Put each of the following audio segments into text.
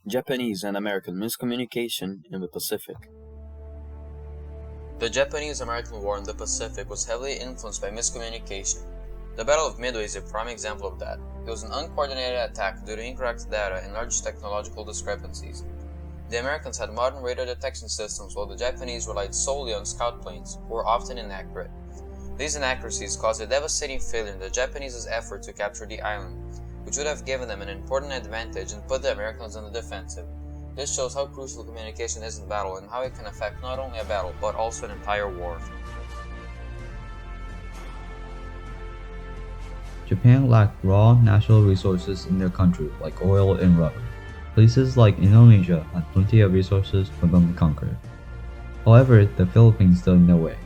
Japanese and American miscommunication in the Pacific. The Japanese-American War in the Pacific was heavily influenced by miscommunication. The Battle of Midway is a prime example of that. It was an uncoordinated attack due to incorrect data and large technological discrepancies. The Americans had modern radar detection systems while the Japanese relied solely on scout planes, who were often inaccurate. These inaccuracies caused a devastating failure in the Japanese' effort to capture the island, which would have given them an important advantage and put the Americans on the defensive. This shows how crucial communication is in battle and how it can affect not only a battle, but also an entire war. Japan lacked raw natural resources in their country like oil and rubber. Places like Indonesia had plenty of resources for them to conquer. However, the Philippines stood in their way.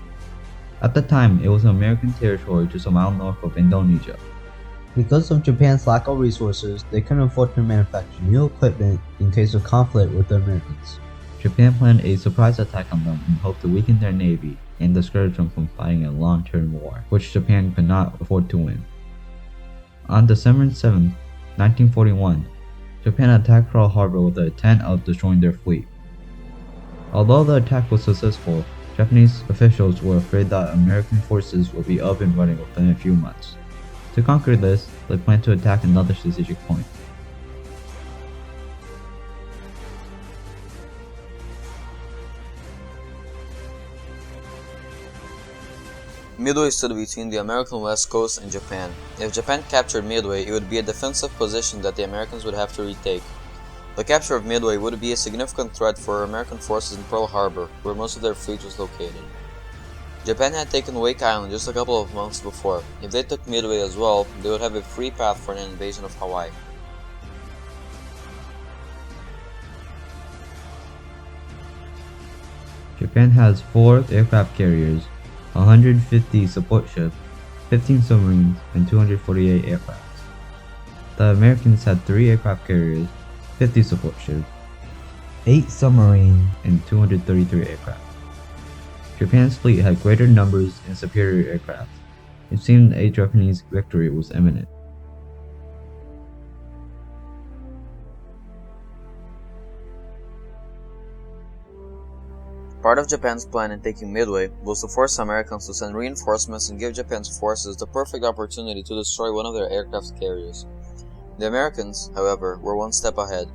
At the time, it was an American territory just a mile north of Indonesia. Because of Japan's lack of resources, they couldn't afford to manufacture new equipment in case of conflict with the Americans. Japan planned a surprise attack on them in hope to weaken their navy and discourage them from fighting a long-term war, which Japan could not afford to win. On December 7, 1941, Japan attacked Pearl Harbor with the intent of destroying their fleet. Although the attack was successful, Japanese officials were afraid that American forces would be up and running within a few months. To conquer this, they planned to attack another strategic point. Midway stood between the American West Coast and Japan. If Japan captured Midway, it would be a defensive position that the Americans would have to retake. The capture of Midway would be a significant threat for American forces in Pearl Harbor, where most of their fleet was located. Japan had taken Wake Island just a couple of months before. If they took Midway as well, they would have a free path for an invasion of Hawaii. Japan has 4 aircraft carriers, 150 support ships, 15 submarines, and 248 aircraft. The Americans had 3 aircraft carriers, 50 support ships, 8 submarines, and 233 aircraft. Japan's fleet had greater numbers and superior aircraft. It seemed a Japanese victory was imminent. Part of Japan's plan in taking Midway was to force Americans to send reinforcements and give Japan's forces the perfect opportunity to destroy one of their aircraft carriers. The Americans, however, were one step ahead.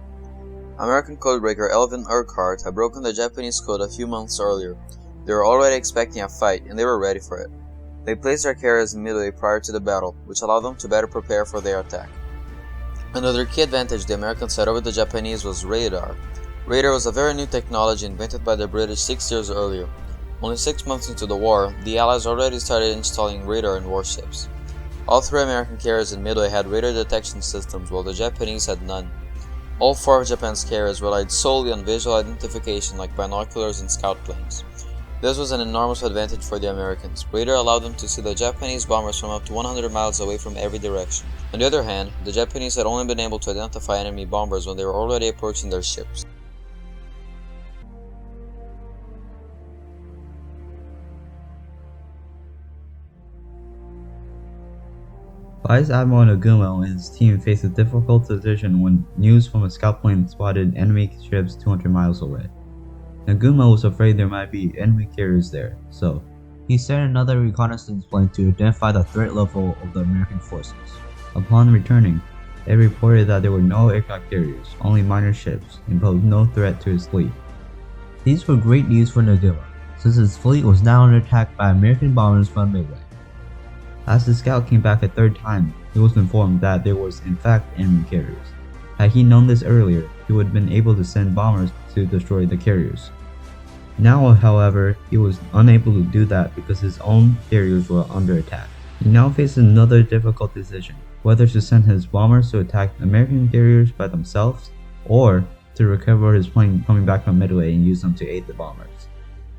American codebreaker Elvin Urquhart had broken the Japanese code a few months earlier. They were already expecting a fight, and they were ready for it. They placed their carriers in Midway prior to the battle, which allowed them to better prepare for their attack. Another key advantage the Americans had over the Japanese was radar. Radar was a very new technology invented by the British 6 years earlier. Only 6 months into the war, the Allies already started installing radar in warships. All 3 American carriers in Midway had radar detection systems, while the Japanese had none. All 4 of Japan's carriers relied solely on visual identification like binoculars and scout planes. This was an enormous advantage for the Americans. Radar allowed them to see the Japanese bombers from up to 100 miles away from every direction. On the other hand, the Japanese had only been able to identify enemy bombers when they were already approaching their ships. Vice Admiral Nagumo and his team faced a difficult decision when news from a scout plane spotted enemy ships 200 miles away. Nagumo was afraid there might be enemy carriers there, so He sent another reconnaissance plane to identify the threat level of the American forces. upon returning, they reported that there were no aircraft carriers, only minor ships, and posed no threat to his fleet. These were great news for Nagumo, since his fleet was now under attack by American bombers from Midway. As the scout came back a third time, he was informed that there was in fact enemy carriers. Had he known this earlier, he would have been able to send bombers to destroy the carriers. Now, however, he was unable to do that because his own carriers were under attack. He now faces another difficult decision, whether to send his bombers to attack American carriers by themselves, or to recover his plane coming back from Midway and use them to aid the bombers.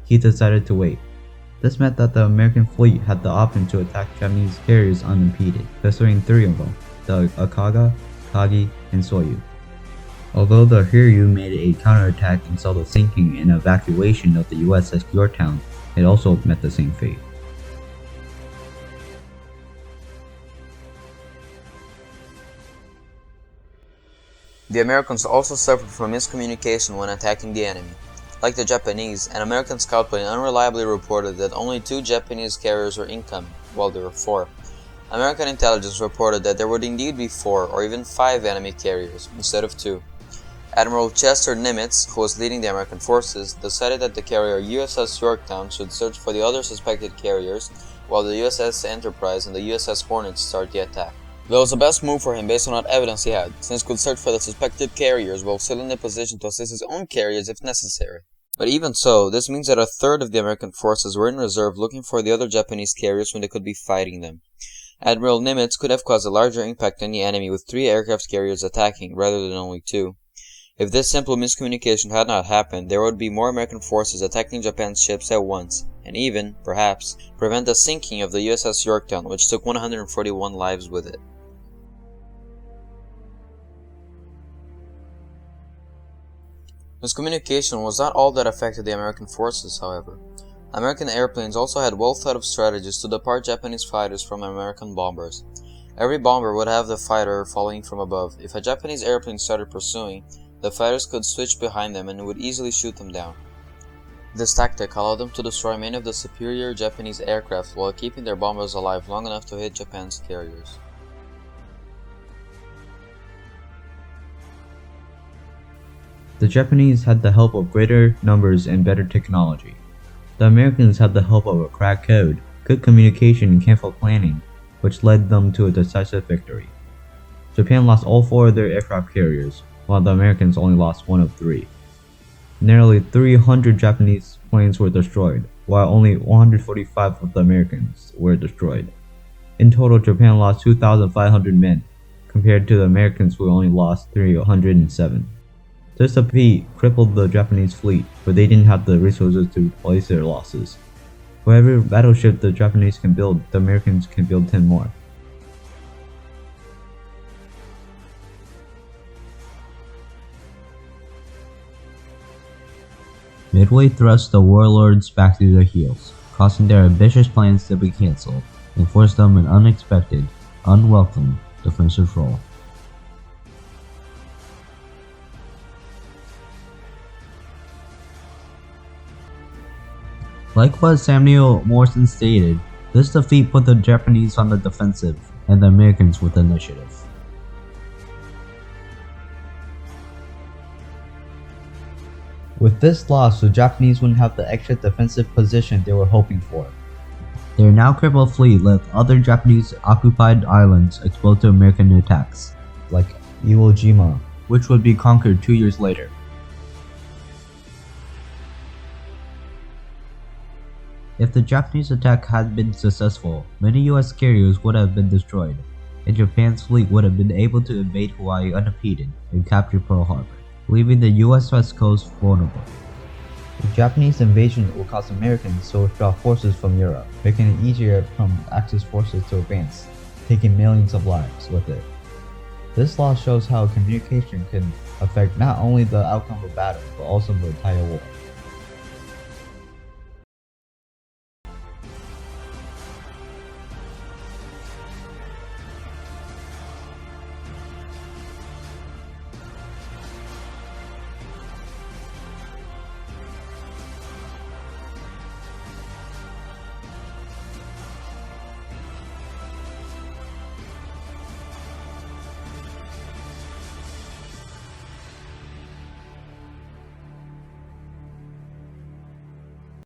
He decided to wait. This meant that the American fleet had the option to attack Japanese carriers unimpeded, destroying 3 of them, the Akaga, Kagi, and Soyu. Although the Hiryu made a counterattack and saw the sinking and evacuation of the USS Yorktown, it also met the same fate. The Americans also suffered from miscommunication when attacking the enemy. Like the Japanese, an American scout plane unreliably reported that only 2 Japanese carriers were incoming, while there were 4. American intelligence reported that there would indeed be 4 or even 5 enemy carriers, instead of 2. Admiral Chester Nimitz, who was leading the American forces, decided that the carrier USS Yorktown should search for the other suspected carriers, while the USS Enterprise and the USS Hornet start the attack. That was the best move for him based on what evidence he had, since he could search for the suspected carriers while still in a position to assist his own carriers if necessary. But even so, this means that a third of the American forces were in reserve looking for the other Japanese carriers when they could be fighting them. Admiral Nimitz could have caused a larger impact on the enemy with 3 aircraft carriers attacking rather than only 2. If this simple miscommunication had not happened, there would be more American forces attacking Japan's ships at once, and even, perhaps, prevent the sinking of the USS Yorktown, which took 141 lives with it. Miscommunication was not all that affected the American forces, however. American airplanes also had well-thought-of strategies to depart Japanese fighters from American bombers. Every bomber would have the fighter following from above. If a Japanese airplane started pursuing, the fighters could switch behind them and would easily shoot them down. This tactic allowed them to destroy many of the superior Japanese aircraft while keeping their bombers alive long enough to hit Japan's carriers. The Japanese had the help of greater numbers and better technology. The Americans had the help of a cracked code, good communication, and careful planning, which led them to a decisive victory. Japan lost all 4 of their aircraft carriers, while the Americans only lost 1 of 3. Nearly 300 Japanese planes were destroyed, while only 145 of the Americans were destroyed. In total, Japan lost 2,500 men, compared to the Americans who only lost 307. This defeat crippled the Japanese fleet, but they didn't have the resources to replace their losses. For every battleship the Japanese can build, the Americans can build 10 more. Midway thrust the warlords back to their heels, causing their ambitious plans to be cancelled, and forced them an unexpected, unwelcome defensive role. Like what Samuel Morson stated, this defeat put the Japanese on the defensive, and the Americans with the initiative. With this loss, the Japanese wouldn't have the extra defensive position they were hoping for. Their now crippled fleet left other Japanese-occupied islands exposed to American attacks, like Iwo Jima, which would be conquered 2 years later. If the Japanese attack had been successful, many US carriers would have been destroyed, and Japan's fleet would have been able to invade Hawaii unimpeded and capture Pearl Harbor, leaving the US West Coast vulnerable. The Japanese invasion would cause Americans to withdraw forces from Europe, making it easier for Axis forces to advance, taking millions of lives with it. This loss shows how communication can affect not only the outcome of a battle, but also the entire war.